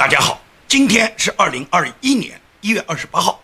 大家好，今天是2021年1月28号。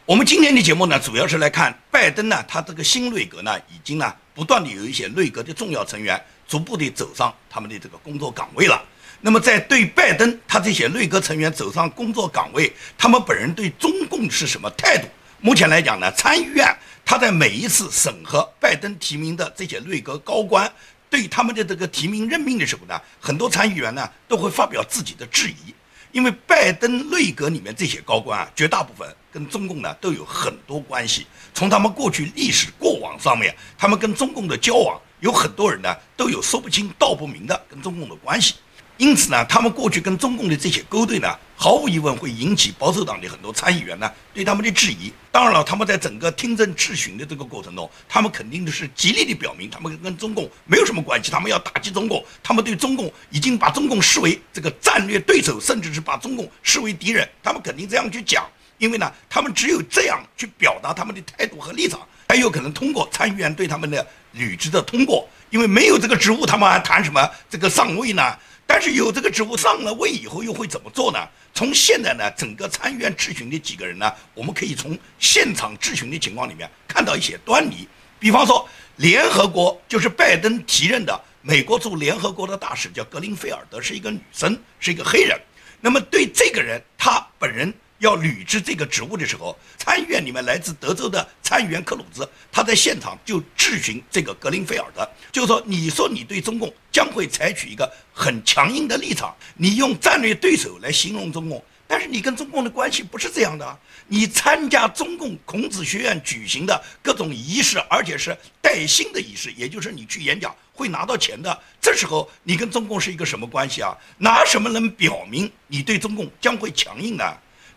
我们今天的节目呢，主要是来看拜登呢，他这个新内阁呢，已经呢不断的有一些内阁的重要成员逐步的走上他们的这个工作岗位了。那么在对拜登他这些内阁成员走上工作岗位，他们本人对中共是什么态度？目前来讲呢，参议院他在每一次审核拜登提名的这些内阁高官对他们的这个提名任命的时候呢，很多参议员呢都会发表自己的质疑。因为拜登内阁里面这些高官啊，绝大部分跟中共呢都有很多关系。从他们过去历史过往上面，他们跟中共的交往，有很多人呢都有说不清道不明的跟中共的关系。因此呢，他们过去跟中共的这些勾兑呢，毫无疑问会引起保守党的很多参议员呢对他们的质疑。当然了，他们在整个听证质询的这个过程中，他们肯定是极力的表明他们跟中共没有什么关系，他们要打击中共，他们对中共已经把中共视为这个战略对手，甚至是把中共视为敌人，他们肯定这样去讲。因为呢，他们只有这样去表达他们的态度和立场，才有可能通过参议院对他们的履职的通过。因为没有这个职务，他们还谈什么这个上位呢？但是有这个职务上了位以后又会怎么做呢？从现在呢整个参议院质询的几个人呢，我们可以从现场质询的情况里面看到一些端倪。比方说联合国就是拜登提任的美国驻联合国的大使叫格林菲尔德，是一个女生，是一个黑人。那么对这个人他本人要履职这个职务的时候，参议院里面来自德州的参议员克鲁兹，他在现场就质询这个格林菲尔德，就是说你说你对中共将会采取一个很强硬的立场，你用战略对手来形容中共，但是你跟中共的关系不是这样的，你参加中共孔子学院举行的各种仪式，而且是带薪的仪式，也就是你去演讲会拿到钱的，这时候你跟中共是一个什么关系啊？拿什么能表明你对中共将会强硬呢？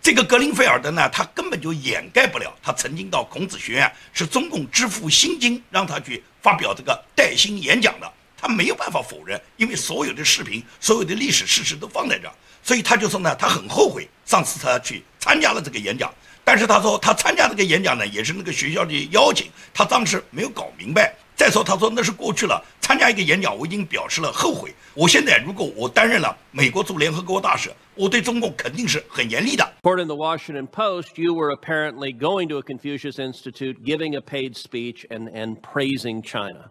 这个格林菲尔德呢，他根本就掩盖不了，他曾经到孔子学院是中共支付薪金让他去发表这个带薪演讲的，他没有办法否认，因为所有的视频、所有的历史事实都放在这儿，所以他就说呢，他很后悔上次他去参加了这个演讲，但是他说他参加这个演讲呢，也是那个学校的邀请，他当时没有搞明白。再说他说那是过去了，参加一个演讲我已经表示了后悔，我现在如果我担任了美国驻联合国大使，我对中共肯定是很严厉的。 According to the Washington Post, you were apparently going to a Confucius Institute, giving a paid speech and praising China.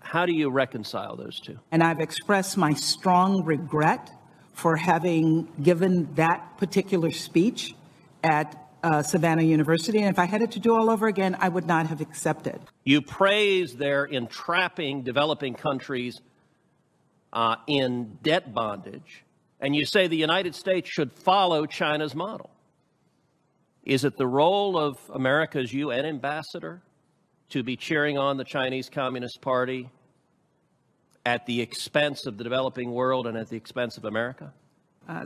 How do you reconcile those two? And I've expressed my strong regret for having given that particular speech at Savannah University, and if I had it to do all over again, I would not have accepted. You praise their entrapping developing countries in debt bondage, and you say the United States should follow China's model. Is it the role of America's UN ambassador to be cheering on the Chinese Communist Party at the expense of the developing world and at the expense of America?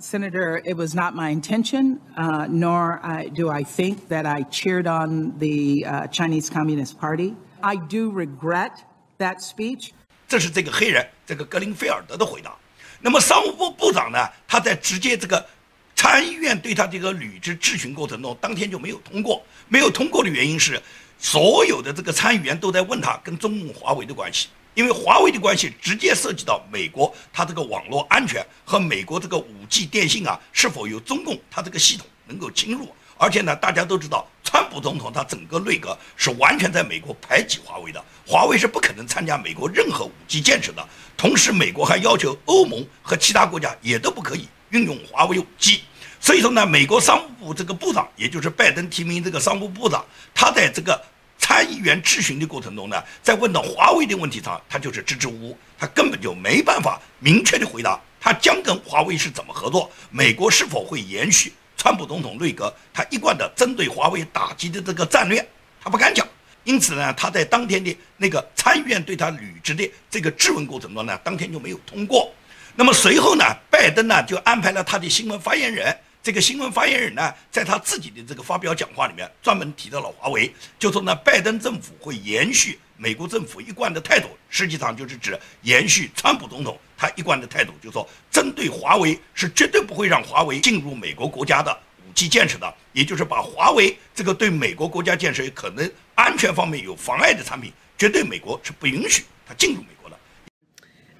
Senator, it was not my intention, nor do I think that I cheered on the Chinese Communist Party. I do regret that speech. 这是这个黑人，这个格林菲尔德的回答。那么商务部部长呢，他在直接这个参议院对他这个履职质询过程中，当天就没有通过。没有通过的原因是，所有的这个参议员都在问他跟中共华为的关系。因为华为的关系直接涉及到美国它这个网络安全和美国这个5G 电信啊是否有中共它这个系统能够侵入，而且呢大家都知道川普总统他整个内阁是完全在美国排挤华为的，华为是不可能参加美国任何5G 建设的，同时美国还要求欧盟和其他国家也都不可以运用华为5G。所以说呢，美国商务部这个部长，也就是拜登提名这个商务部长，他在这个参议员质询的过程中呢，在问到华为的问题上，他就是支支吾吾，他根本就没办法明确的回答他将跟华为是怎么合作，美国是否会延续川普总统内阁他一贯的针对华为打击的这个战略，他不敢讲。因此呢，他在当天的那个参议院对他履职的这个质问过程中呢，当天就没有通过。那么随后呢，拜登呢就安排了他的新闻发言人。这个新闻发言人呢，在他自己的这个发表讲话里面，专门提到了华为，就说呢，拜登政府会延续美国政府一贯的态度，实际上就是指延续川普总统他一贯的态度，就是说针对华为是绝对不会让华为进入美国国家的5G 建设的，也就是把华为这个对美国国家建设可能安全方面有妨碍的产品，绝对美国是不允许它进入美国的。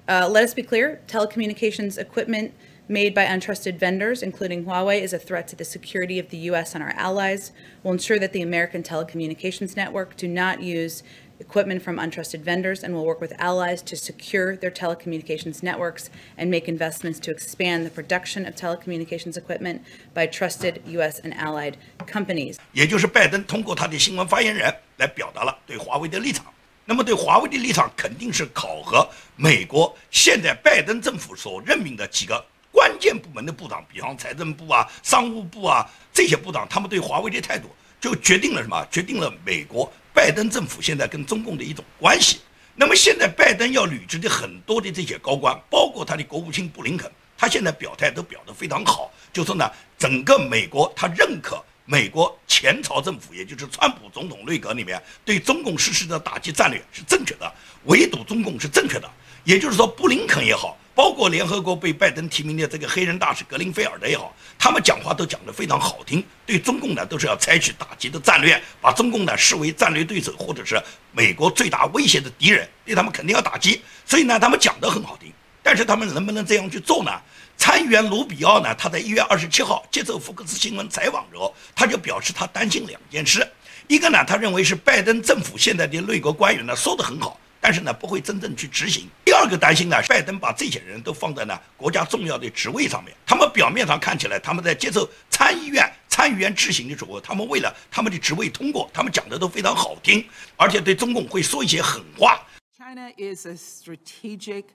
Let us be clear, telecommunications equipment made by untrusted vendors, including Huawei, is a threat to the security of the U.S. and our allies. We'll ensure that the American telecommunications network do not use equipment from untrusted vendors, and will work with allies to secure their telecommunications networks and make investments to expand the production of telecommunications equipment by trusted U.S. and allied companies. 也就是拜登通过他的新闻发言人来表达了对华为的立场。那么对华为的立场肯定是考核美国现在拜登政府所任命的几个关键部门的部长，比方财政部啊、商务部啊这些部长，他们对华为的态度就决定了什么？决定了美国拜登政府现在跟中共的一种关系。那么现在拜登要履职的很多的这些高官，包括他的国务卿布林肯，他现在表态都表得非常好，就说呢，整个美国他认可美国前朝政府，也就是川普总统内阁里面对中共实施的打击战略是正确的，围堵中共是正确的。也就是说，布林肯也好，包括联合国被拜登提名的这个黑人大使格林菲尔德也好，他们讲话都讲得非常好听，对中共呢都是要采取打击的战略，把中共呢视为战略对手或者是美国最大威胁的敌人，对他们肯定要打击。所以呢，他们讲得很好听，但是他们能不能这样去做呢？参议员卢比奥呢，他在1月27号接受福克斯新闻采访的时候，他就表示他担心两件事，一个呢，他认为是拜登政府现在的内阁官员呢说得很好，但是呢不会真正去执行。第二个担心呢，拜登把这些人都放在呢国家重要的职位上面，他们表面上看起来他们在接受参议员质询的时候，他们为了他们的职位通过，他们讲的都非常好听，而且对中共会说一些狠话。China is a strategic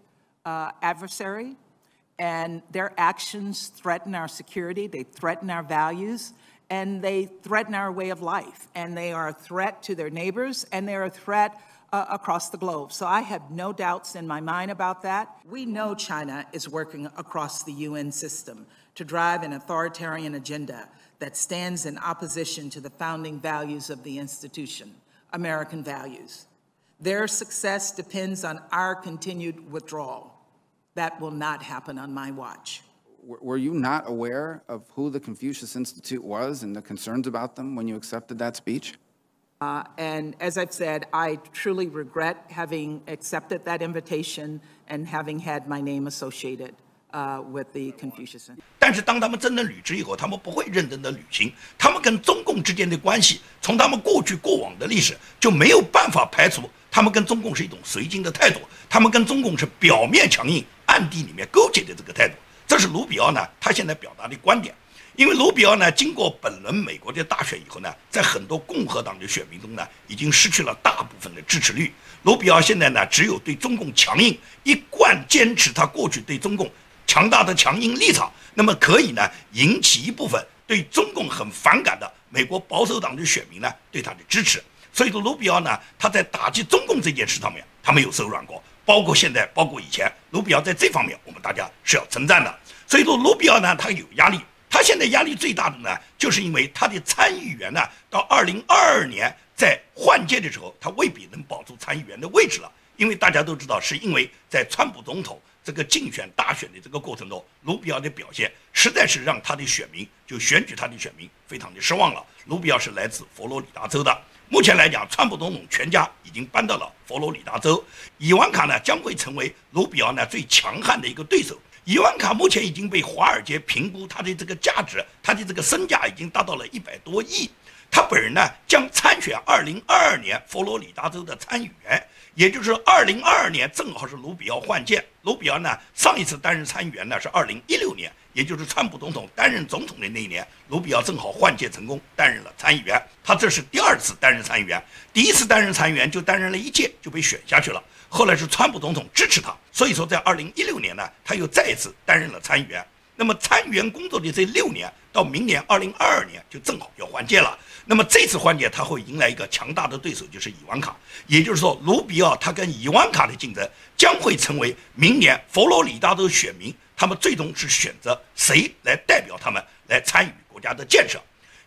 adversary, and their actions threaten our security, they threaten our values, and they threaten our way of life. And they are a threat to their neighbors, and they're a threat across the globe. So I have no doubts in my mind about that. We know China is working across the UN system to drive an authoritarian agenda that stands in opposition to the founding values of the institution, American values. Their success depends on our continued withdrawal. That will not happen on my watch. Were you not aware of who the Confucius Institute was and the concerns about them when you accepted that speech? And as I've said, I truly regret having accepted that invitation and having had my name associated with the Confucius Institute. 但是当他们真正履职以后，他们不会认真的履行，他们跟中共之间的关系，从他们过去过往的历史就没有办法排除他们跟中共是一种绥靖的态度，他们跟中共是表面强硬，暗地里面勾结的这个态度。这是卢比奥呢他现在表达的观点。因为卢比奥呢，经过本轮美国的大选以后呢，在很多共和党的选民中呢，已经失去了大部分的支持率。卢比奥现在呢，只有对中共强硬，一贯坚持他过去对中共强大的强硬立场，那么可以呢，引起一部分对中共很反感的美国保守党的选民呢，对他的支持。所以说，卢比奥呢，他在打击中共这件事上面，他没有手软过，包括现在，包括以前，卢比奥在这方面，我们大家是要称赞的。所以说，卢比奥呢，他有压力。他现在压力最大的呢，就是因为他的参议员呢，到2022年在换届的时候，他未必能保住参议员的位置了。因为大家都知道，是因为在川普总统这个竞选大选的这个过程中，卢比奥的表现实在是让他的选民就选举他的选民非常的失望了。卢比奥是来自佛罗里达州的，目前来讲，川普总统全家已经搬到了佛罗里达州，伊万卡呢将会成为卢比奥呢最强悍的一个对手。伊万卡目前已经被华尔街评估他的这个价值，他的这个身价已经达到了100多亿。他本人呢将参选2022年佛罗里达州的参议员，也就是2022年正好是卢比奥换届。卢比奥呢上一次担任参议员呢是2016年，也就是川普总统担任总统的那一年，卢比奥正好换届成功担任了参议员。他这是第二次担任参议员，第一次担任参议员就担任了1届就被选下去了。后来是川普总统支持他，所以说在2016年呢，他又再一次担任了参议员。那么参议员工作的这6年，到明年2022年就正好要换届了。那么这次换届他会迎来一个强大的对手，就是伊万卡。也就是说，卢比奥他跟伊万卡的竞争将会成为明年佛罗里达州选民他们最终是选择谁来代表他们来参与国家的建设。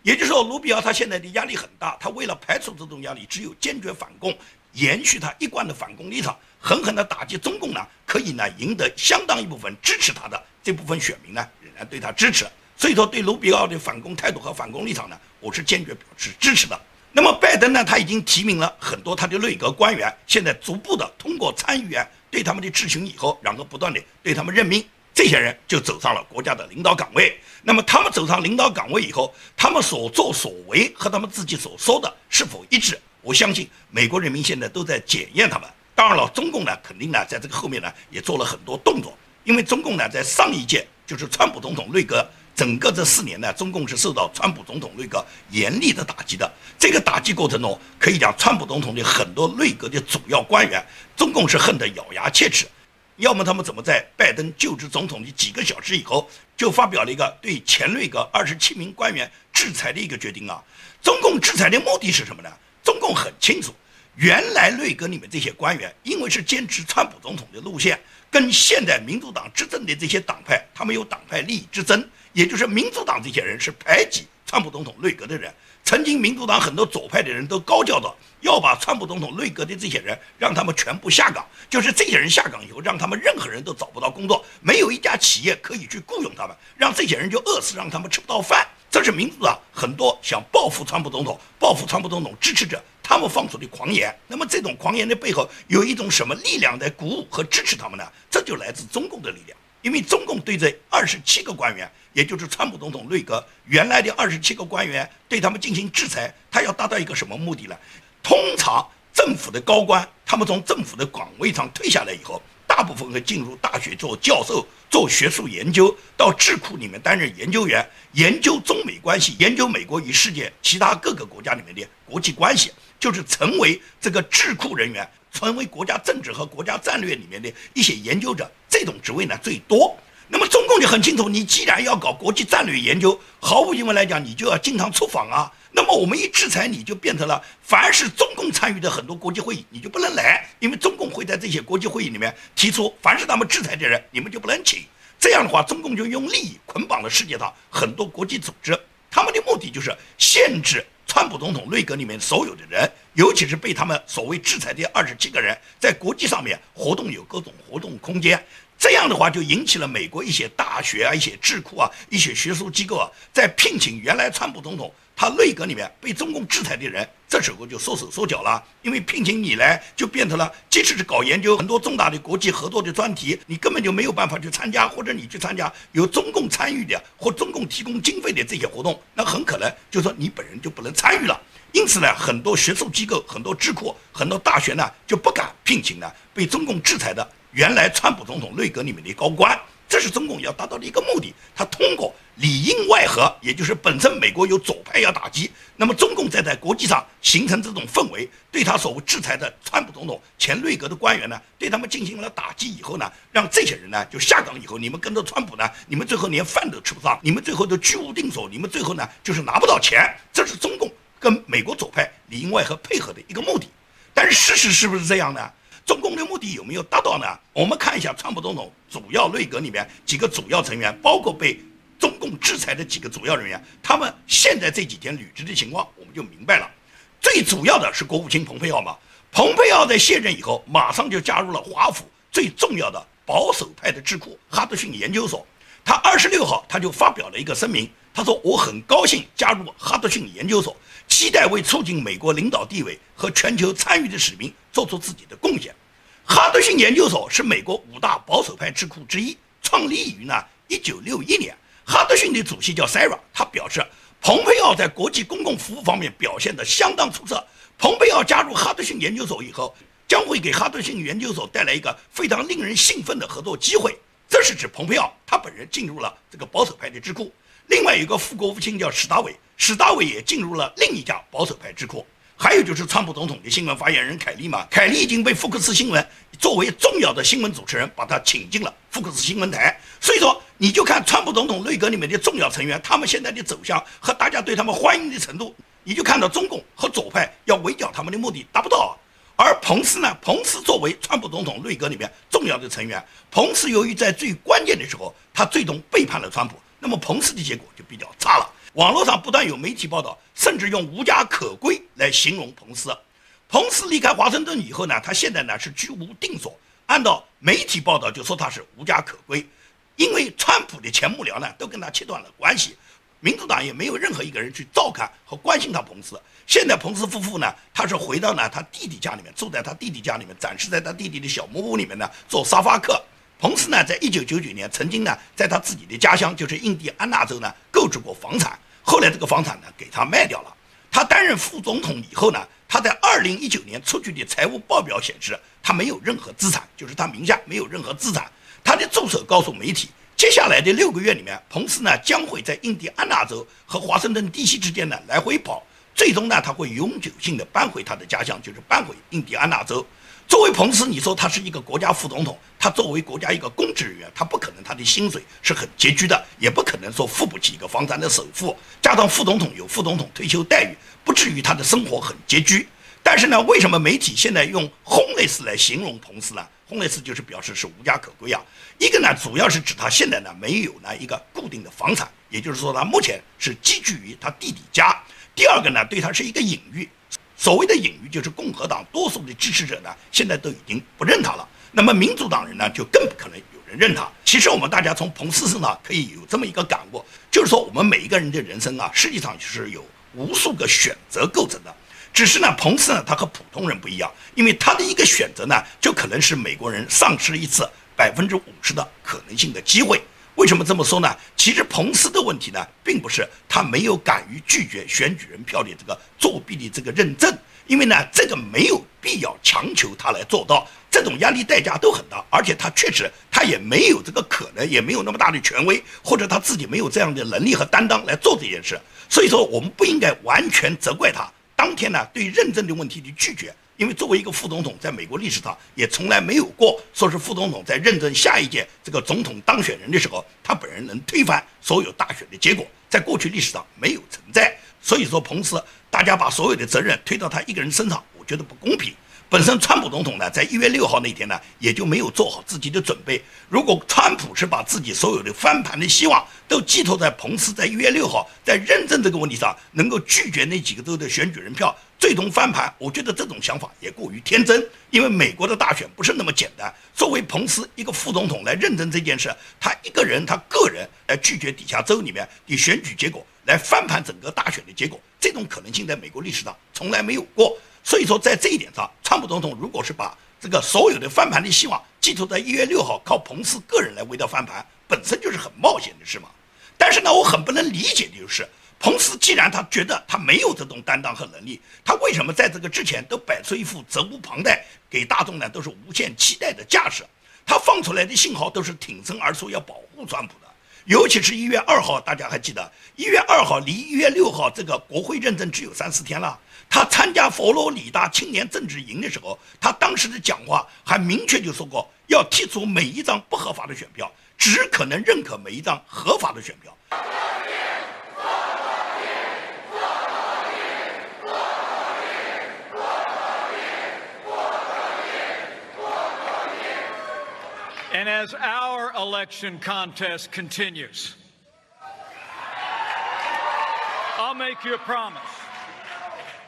也就是说，卢比奥他现在的压力很大，他为了排除这种压力，只有坚决反攻，延续他一贯的反攻立场，狠狠地打击中共呢，可以呢赢得相当一部分支持他的这部分选民呢，仍然对他支持。所以说，对卢比奥的反攻态度和反攻立场呢，我是坚决表示支持的。那么拜登呢，他已经提名了很多他的内阁官员，现在逐步的通过参议员对他们的质询以后，然后不断的对他们任命。这些人就走上了国家的领导岗位。那么他们走上领导岗位以后，他们所作所为和他们自己所说的是否一致？我相信美国人民现在都在检验他们。当然了，中共呢肯定呢在这个后面呢也做了很多动作，因为中共呢在上一届就是川普总统内阁。整个这4年呢，中共是受到川普总统内阁严厉的打击的。这个打击过程中，可以讲川普总统的很多内阁的主要官员，中共是恨得咬牙切齿。要么他们怎么在拜登就职总统的几个小时以后，就发表了一个对前内阁27名官员制裁的一个决定啊？中共制裁的目的是什么呢？中共很清楚，原来内阁里面这些官员，因为是坚持川普总统的路线，跟现在民主党执政的这些党派，他们有党派利益之争。也就是民主党这些人是排挤川普总统内阁的人，曾经民主党很多左派的人都高叫到要把川普总统内阁的这些人让他们全部下岗，就是这些人下岗以后，让他们任何人都找不到工作，没有一家企业可以去雇佣他们，让这些人就饿死，让他们吃不到饭。这是民主党很多想报复川普总统、报复川普总统支持者他们放出的狂言。那么这种狂言的背后有一种什么力量在鼓舞和支持他们呢？这就来自中共的力量。因为中共对这27个官员，也就是川普总统内阁原来的27个官员，对他们进行制裁，他要达到一个什么目的呢？通常政府的高官，他们从政府的岗位上退下来以后，大部分会进入大学做教授，做学术研究，到智库里面担任研究员，研究中美关系，研究美国与世界其他各个国家里面的国际关系，就是成为这个智库人员，成为国家政治和国家战略里面的一些研究者。这种职位呢最多。那么中共就很清楚，你既然要搞国际战略研究，毫无疑问来讲，你就要经常出访啊。那么我们一制裁你，就变成了凡是中共参与的很多国际会议，你就不能来，因为中共会在这些国际会议里面提出，凡是他们制裁的人，你们就不能请。这样的话，中共就用利益捆绑了世界上很多国际组织，他们的目的就是限制川普总统内阁里面所有的人，尤其是被他们所谓制裁的27个人，在国际上面活动有各种活动空间。这样的话就引起了美国一些大学啊、一些智库啊、一些学术机构啊，在聘请原来川普总统他内阁里面被中共制裁的人，这时候就缩手缩脚了。因为聘请你来，就变成了即使是搞研究很多重大的国际合作的专题，你根本就没有办法去参加，或者你去参加有中共参与的或中共提供经费的这些活动，那很可能就说你本人就不能参与了。因此呢，很多学术机构、很多智库、很多大学呢就不敢聘请呢被中共制裁的原来川普总统内阁里面的高官。这是中共要达到的一个目的，他通过里应外合，也就是本身美国有左派要打击，那么中共在国际上形成这种氛围，对他所谓制裁的川普总统前内阁的官员呢，对他们进行了打击以后呢，让这些人呢就下岗以后，你们跟着川普呢，你们最后连饭都吃不上，你们最后都居无定所，你们最后呢就是拿不到钱。这是中共跟美国左派里应外合配合的一个目的。但是事实是不是这样呢？中共的目的有没有达到呢？我们看一下川普总统主要内阁里面几个主要成员，包括被中共制裁的几个主要人员，他们现在这几天履职的情况，我们就明白了。最主要的是国务卿蓬佩奥嘛，蓬佩奥在卸任以后，马上就加入了华府最重要的保守派的智库哈德逊研究所。他26号他就发表了一个声明，他说我很高兴加入哈德逊研究所，期待为促进美国领导地位和全球参与的使命做出自己的贡献。哈德逊研究所是美国5大保守派智库之一，创立于1961年。哈德逊的主席叫 Sarah， 他表示蓬佩奥在国际公共服务方面表现得相当出色。蓬佩奥加入哈德逊研究所以后，将会给哈德逊研究所带来一个非常令人兴奋的合作机会。这是指蓬佩奥他本人进入了这个保守派的智库。另外有一个副国务卿叫史达伟，史达伟也进入了另一家保守派智库。还有就是川普总统的新闻发言人凯利嘛，凯利已经被福克斯新闻作为重要的新闻主持人，把他请进了福克斯新闻台。所以说，你就看川普总统内阁里面的重要成员，他们现在的走向和大家对他们欢迎的程度，你就看到中共和左派要围剿他们的目的达不到。而彭斯呢，彭斯作为川普总统内阁里面重要的成员，彭斯由于在最关键的时候，他最终背叛了川普，那么彭斯的结果就比较差了。网络上不断有媒体报道，甚至用无家可归来形容彭斯。彭斯离开华盛顿以后呢，他现在呢是居无定所。按照媒体报道就说他是无家可归，因为川普的前幕僚呢都跟他切断了关系，民主党也没有任何一个人去照看和关心他彭斯。现在彭斯夫妇呢，他是回到他弟弟家里面，住在他弟弟家里面，暂时在他弟弟的小木屋里面呢做沙发客。彭斯呢，在1999年曾经呢，在他自己的家乡就是印第安纳州呢购置过房产，后来这个房产呢给他卖掉了。他担任副总统以后呢，他在2019年出具的财务报表显示，他没有任何资产，就是他名下没有任何资产。他的助手告诉媒体，接下来的6个月里面，彭斯呢将会在印第安纳州和华盛顿 DC 之间呢来回跑，最终呢他会永久性的搬回他的家乡，就是搬回印第安纳州。作为彭斯，你说他是一个国家副总统，他作为国家一个公职人员，他不可能他的薪水是很拮据的，也不可能说付不起一个房产的首付，加上副总统有副总统退休待遇，不至于他的生活很拮据。但是呢，为什么媒体现在用 homeless 来形容彭斯呢？ homeless 就是表示是无家可归啊。一个呢，主要是指他现在呢没有呢一个固定的房产，也就是说他目前是寄居于他弟弟家。第二个呢，对他是一个隐喻。所谓的隐喻就是共和党多数的支持者呢，现在都已经不认他了。那么民主党人呢，就更不可能有人认他。其实我们大家从彭斯身上可以有这么一个感悟，就是说我们每一个人的人生啊，实际上就是由无数个选择构成的。只是呢，彭斯呢，他和普通人不一样，因为他的一个选择呢，就可能使美国人丧失一次50%的可能性的机会。为什么这么说呢？其实彭斯的问题呢，并不是他没有敢于拒绝选举人票的这个作弊的这个认证，因为呢，这个没有必要强求他来做到，这种压力代价都很大，而且他确实他也没有这个可能，也没有那么大的权威，或者他自己没有这样的能力和担当来做这件事。所以说，我们不应该完全责怪他。当天呢，对认证的问题的拒绝，因为作为一个副总统，在美国历史上也从来没有过说是副总统在认证下一届这个总统当选人的时候，他本人能推翻所有大选的结果，在过去历史上没有存在。所以说，彭斯大家把所有的责任推到他一个人身上，我觉得不公平。本身川普总统呢，在1月6号那天呢，也就没有做好自己的准备。如果川普是把自己所有的翻盘的希望都寄托在彭斯在1月6号在认证这个问题上，能够拒绝那几个州的选举人票，最终翻盘，我觉得这种想法也过于天真。因为美国的大选不是那么简单。作为彭斯一个副总统来认证这件事，他一个人，他个人来拒绝底下州里面的选举结果，来翻盘整个大选的结果，这种可能性在美国历史上从来没有过。所以说，在这一点上，川普总统如果是把这个所有的翻盘的希望寄托在1月6号靠彭斯个人来为他翻盘，本身就是很冒险的事嘛。但是呢，我很不能理解的就是，彭斯既然他觉得他没有这种担当和能力，他为什么在这个之前都摆出一副责无旁贷，给大众呢都是无限期待的架势？他放出来的信号都是挺身而出，要保护川普的。尤其是1月2号，大家还记得1月2号离1月6号这个国会认证只有3-4天了。他参加佛罗里达青年政治营的时候，他当时的讲话还明确就说过，要剔除每一张不合法的选票，只可能认可每一张合法的选票。And as our election contest continues, I'll make you a promise.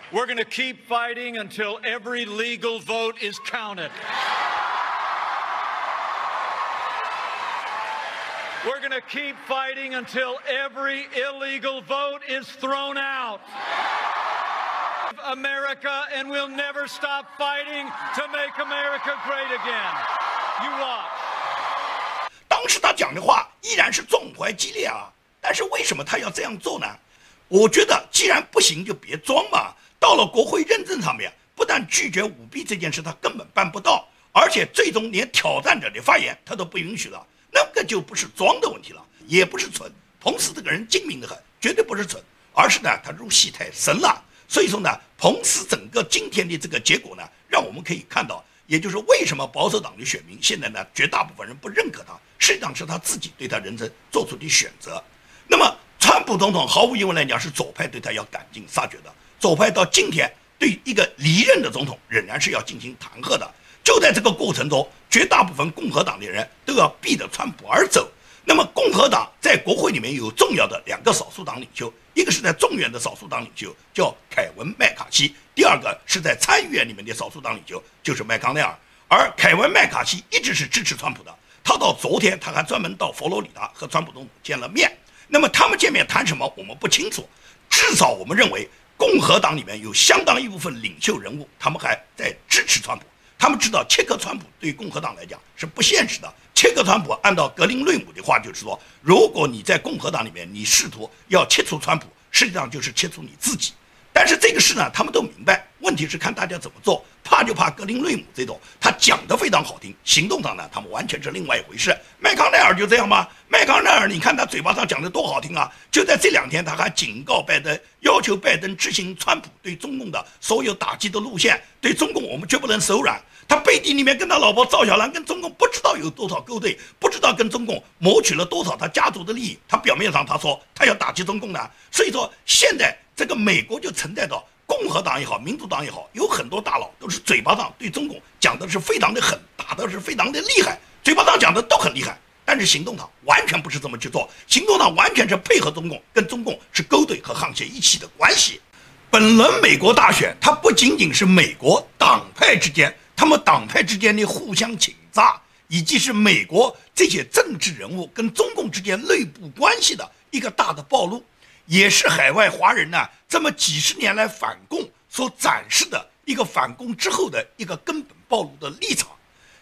We're going to keep fighting until every legal vote is counted. We're going to keep fighting until every illegal vote is thrown out. America, and we'll never stop fighting to make America great again. You watch. 当时他讲的话依然是壮怀激烈啊，但是为什么他要这样做呢？我觉得既然不行就别装嘛。到了国会认证上面，不但拒绝舞弊这件事他根本办不到，而且最终连挑战者的发言他都不允许了，那个就不是装的问题了，也不是蠢。彭斯这个人精明得很，绝对不是蠢，而是呢他入戏太深了。所以说呢，彭斯整个今天的这个结果呢，让我们可以看到，也就是为什么保守党的选民现在呢绝大部分人不认可他，实际上是他自己对他人生做出的选择。那么川普总统毫无疑问来讲是左派对他要赶尽杀绝的，左派到今天对一个离任的总统仍然是要进行弹劾的。就在这个过程中，绝大部分共和党的人都要避着川普而走。那么共和党在国会里面有重要的2个少数党领袖，一个是在众院的少数党领袖叫凯文·麦卡锡，第二个是在参议院里面的少数党领袖就是麦康奈尔。而凯文·麦卡锡一直是支持川普的，他到昨天他还专门到佛罗里达和川普总统见了面。那么他们见面谈什么我们不清楚，至少我们认为共和党里面有相当一部分领袖人物他们还在支持川普，他们知道切割川普对于共和党来讲是不现实的。切割川普，按照格林瑞姆的话就是说，如果你在共和党里面你试图要切除川普，实际上就是切除你自己。但是这个事呢，他们都明白，问题是看大家怎么做。怕就怕格林瑞姆这种，他讲得非常好听，行动上呢，他们完全是另外一回事。麦康奈尔就这样吗？麦康奈尔，你看他嘴巴上讲的多好听啊！就在这2天，他还警告拜登，要求拜登执行川普对中共的所有打击的路线，对中共我们绝不能手软。他背地里面跟他老婆赵小兰跟中共不知道有多少勾兑，不知道跟中共谋取了多少他家族的利益。他表面上他说他要打击中共呢，所以说现在这个美国就存在着。共和党也好，民主党也好，有很多大佬都是嘴巴上对中共讲的是非常的狠，打的是非常的厉害，嘴巴上讲的都很厉害，但是行动上完全不是这么去做，行动上完全是配合中共，跟中共是勾兑和沆瀣一气的关系。本轮美国大选，它不仅仅是美国党派之间，他们党派之间的互相倾轧，以及是美国这些政治人物跟中共之间内部关系的一个大的暴露。也是海外华人呢这么几十年来反共所展示的一个反共之后的一个根本暴露的立场。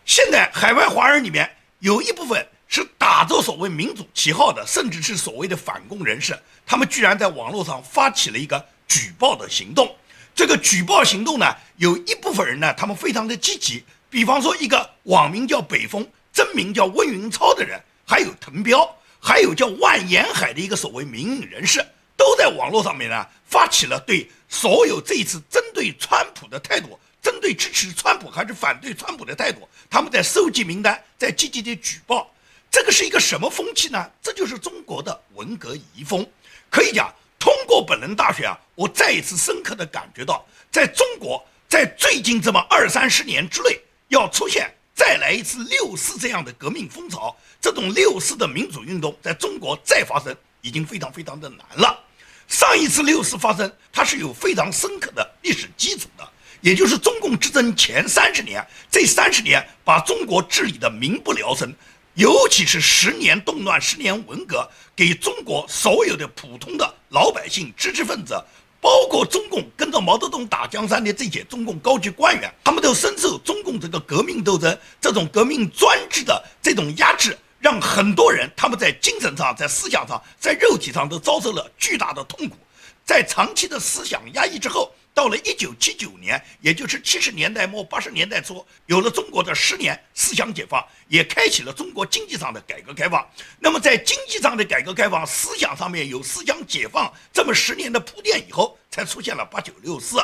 现在海外华人里面有一部分是打着所谓民主旗号的，甚至是所谓的反共人士，他们居然在网络上发起了一个举报的行动。这个举报行动呢，有一部分人呢，他们非常的积极，比方说一个网名叫北风，真名叫温云超的人，还有滕彪，还有叫万延海的一个所谓民运人士。都在网络上面呢发起了对所有这一次针对川普的态度，针对支持川普还是反对川普的态度，他们在收集名单，在积极的举报。这个是一个什么风气呢？这就是中国的文革遗风。可以讲，通过本轮大选啊，我再一次深刻的感觉到，在中国在最近这么20-30年之内，要出现再来一次6·4这样的革命风潮，这种6·4的民主运动在中国再发生已经非常非常的难了。上一次6·4发生，它是有非常深刻的历史基础的，也就是中共执政前30年，这30年把中国治理的民不聊生，尤其是10年动乱、10年文革，给中国所有的普通的老百姓、知识分子，包括中共跟着毛泽东打江山的这些中共高级官员，他们都深受中共这个革命斗争、这种革命专制的这种压制。让很多人他们在精神上、在思想上、在肉体上都遭受了巨大的痛苦。在长期的思想压抑之后，到了1979年，也就是70年代末80年代初，有了中国的10年思想解放，也开启了中国经济上的改革开放。那么在经济上的改革开放，思想上面有思想解放这么10年的铺垫以后，才出现了8964。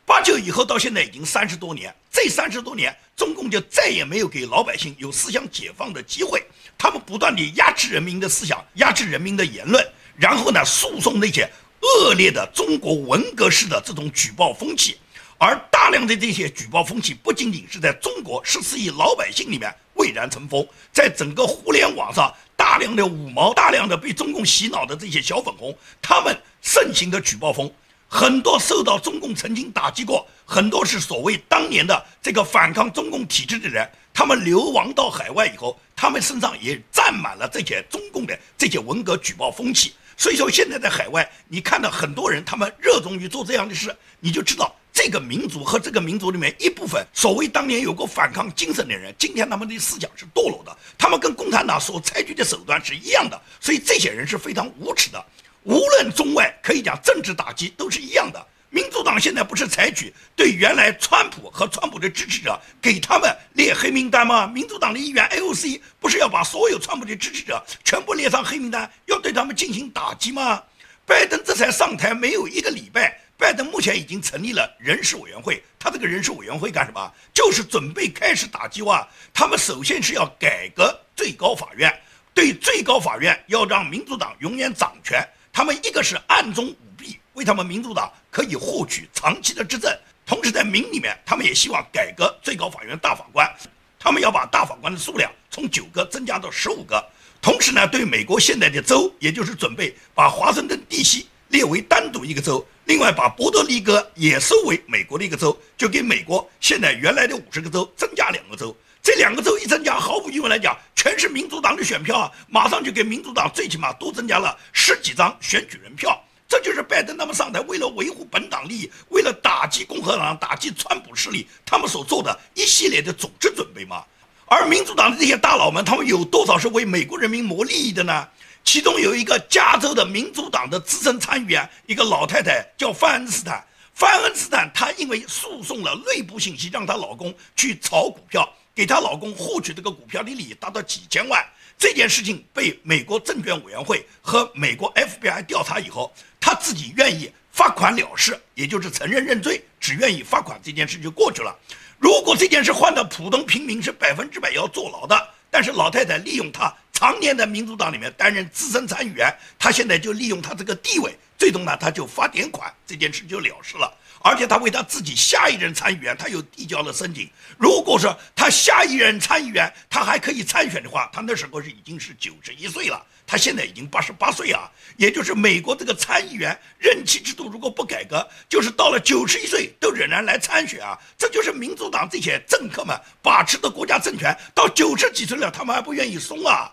89以后到现在已经30多年，这30多年，中共就再也没有给老百姓有思想解放的机会。他们不断地压制人民的思想，压制人民的言论，然后呢，诉讼那些恶劣的中国文革式的这种举报风气。而大量的这些举报风气，不仅仅是在中国14亿老百姓里面蔚然成风，在整个互联网上，大量的五毛、大量的被中共洗脑的这些小粉红，他们盛行的举报风。很多受到中共曾经打击过，很多是所谓当年的这个反抗中共体制的人，他们流亡到海外以后，他们身上也占满了这些中共的这些文革举报风气。所以说现在在海外，你看到很多人他们热衷于做这样的事，你就知道这个民族和这个民族里面一部分所谓当年有过反抗精神的人，今天他们的思想是堕落的，他们跟共产党所采取的手段是一样的，所以这些人是非常无耻的。无论中外，可以讲政治打击都是一样的。民主党现在不是采取对原来川普和川普的支持者给他们列黑名单吗？民主党的议员 AOC 不是要把所有川普的支持者全部列上黑名单，要对他们进行打击吗？拜登这才上台没有1个礼拜，拜登目前已经成立了人事委员会。他这个人事委员会干什么？就是准备开始打击啊！他们首先是要改革最高法院，对最高法院要让民主党永远掌权。他们一个是暗中舞弊，为他们民主党可以获取长期的执政，同时在民里面，他们也希望改革最高法院大法官，他们要把大法官的数量从9个增加到15个。同时呢，对美国现在的州，也就是准备把华盛顿地区列为单独一个州，另外把波多黎各也收为美国的一个州，就给美国现在原来的50个州增加2个州。这2个州一增加，毫无疑问来讲，全是民主党的选票啊，马上就给民主党最起码多增加了10几张选举人票。这就是拜登他们上台为了维护本党利益，为了打击共和党、打击川普势力，他们所做的一系列的组织准备吗？而民主党的这些大佬们，他们有多少是为美国人民谋利益的呢？其中有一个加州的民主党的资深参议员，一个老太太叫范恩斯坦。范恩斯坦她因为诉讼了内部信息，让她老公去炒股票，给她老公获取这个股票的利益达到几千万。这件事情被美国证券委员会和美国 FBI 调查以后，她自己愿意罚款了事，也就是承认认罪，只愿意罚款，这件事就过去了。如果这件事换到普通平民，是100%要坐牢的。但是老太太利用她常年在民主党里面担任资深参议员，她现在就利用她这个地位，最终呢，她就罚点款，这件事就了事了。而且她为她自己下一任参议员，她又递交了申请。如果说她下一任参议员她还可以参选的话，她那时候已经是91岁了，她现在已经88岁啊。也就是美国这个参议员任期制度如果不改革，就是到了91岁都仍然来参选啊。这就是民主党这些政客们把持的国家政权，到90几岁了，他们还不愿意松啊。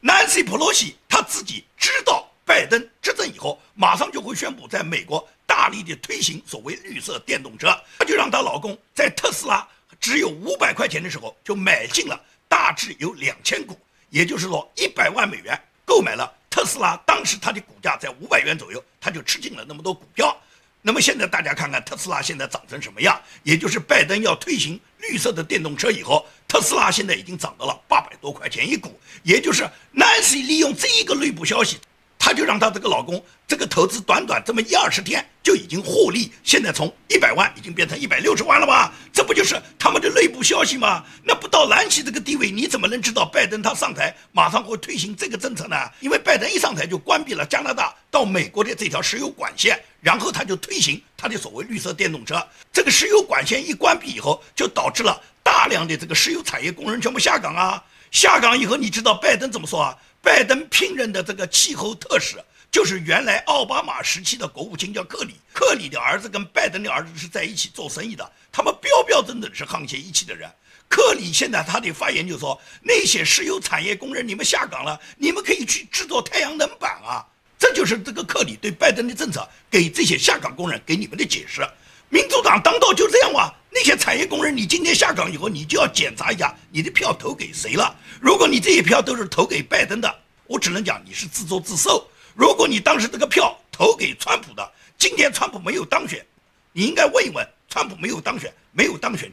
Nancy Pelosi 她自己知道拜登执政以后，马上就会宣布在美国大力的推行所谓绿色电动车，她就让她老公在特斯拉只有500块钱的时候就买进了大致有2000股，也就是说100万美元购买了特斯拉，当时它的股价在500元左右，他就吃进了那么多股票。那么现在大家看看特斯拉现在涨成什么样，也就是拜登要推行绿色的电动车以后，特斯拉现在已经涨到了800多块钱一股，也就是 Nancy 利用这一个内部消息，她就让她这个老公这个投资短短这么1-20天就已经获利，现在从100万已经变成160万了吧？这不就是他们的内部消息吗？那不到兰奇这个地位，你怎么能知道拜登他上台马上会推行这个政策呢？因为拜登一上台就关闭了加拿大到美国的这条石油管线，然后他就推行他的所谓绿色电动车。这个石油管线一关闭以后，就导致了大量的这个石油产业工人全部下岗啊。下岗以后，你知道拜登怎么说啊？拜登聘任的这个气候特使，就是原来奥巴马时期的国务卿叫克里，克里的儿子跟拜登的儿子是在一起做生意的，他们标标准准是沆瀣一气的人。克里现在他的发言就说，那些石油产业工人你们下岗了，你们可以去制作太阳能板啊。这就是这个克里对拜登的政策给这些下岗工人给你们的解释。民主党当道就这样啊，那些产业工人你今天下岗以后，你就要检查一下你的票投给谁了。如果你这些票都是投给拜登的，我只能讲你是自作自受。如果你当时这个票投给川普的，今天川普没有当选，你应该问一问川普没有当选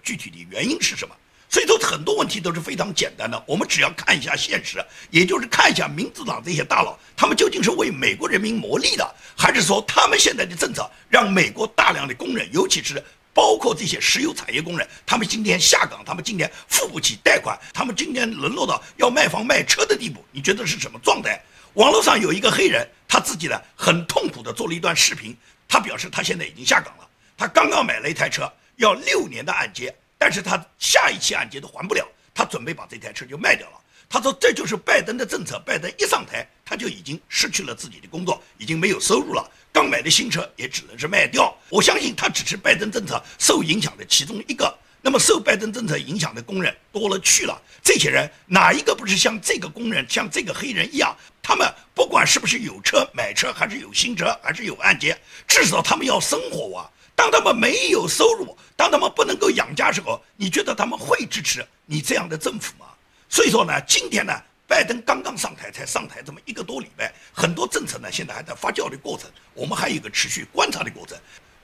具体的原因是什么。所以说很多问题都是非常简单的，我们只要看一下现实，也就是看一下民主党这些大佬他们究竟是为美国人民谋利的，还是说他们现在的政策让美国大量的工人，尤其是包括这些石油产业工人，他们今天下岗，他们今天付不起贷款，他们今天沦落到要卖房卖车的地步，你觉得是什么状态？网络上有一个黑人，他自己呢很痛苦的做了一段视频，他表示他现在已经下岗了，他刚刚买了一台车，要6年的按揭，但是他下一期按揭都还不了，他准备把这台车就卖掉了。他说这就是拜登的政策，拜登一上台他就已经失去了自己的工作，已经没有收入了，刚买的新车也只能是卖掉。我相信他只是拜登政策受影响的其中一个，那么受拜登政策影响的工人多了去了，这些人哪一个不是像这个工人像这个黑人一样，他们不管是不是有车买车，还是有新车，还是有按揭，至少他们要生活啊。当他们没有收入，当他们不能够养家时候，你觉得他们会支持你这样的政府吗？所以说呢，今天呢，拜登刚刚上台，才上台这么1个多礼拜，很多政策呢现在还在发酵的过程，我们还有一个持续观察的过程，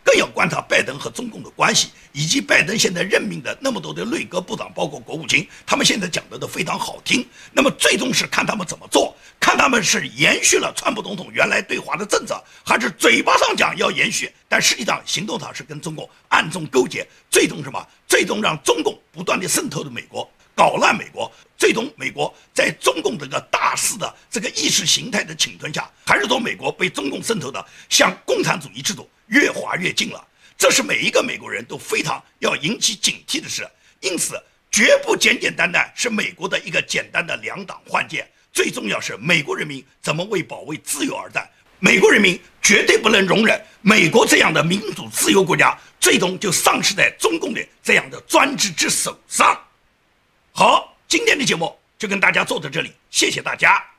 更要观察拜登和中共的关系，以及拜登现在任命的那么多的内阁部长，包括国务卿，他们现在讲的都非常好听，那么最终是看他们怎么做，看他们是延续了川普总统原来对华的政策，还是嘴巴上讲要延续，但实际上行动上是跟中共暗中勾结，最终什么？最终让中共不断的渗透的美国，搞烂美国，最终美国在中共这个大肆的这个意识形态的侵吞下，还是说美国被中共渗透的向共产主义制度越滑越近了，这是每一个美国人都非常要引起警惕的事。因此绝不简简单单是美国的一个简单的2党换届，最重要是美国人民怎么为保卫自由而战。美国人民绝对不能容忍美国这样的民主自由国家最终就丧失在中共的这样的专制之手上。好，今天的节目就跟大家做到这里，谢谢大家。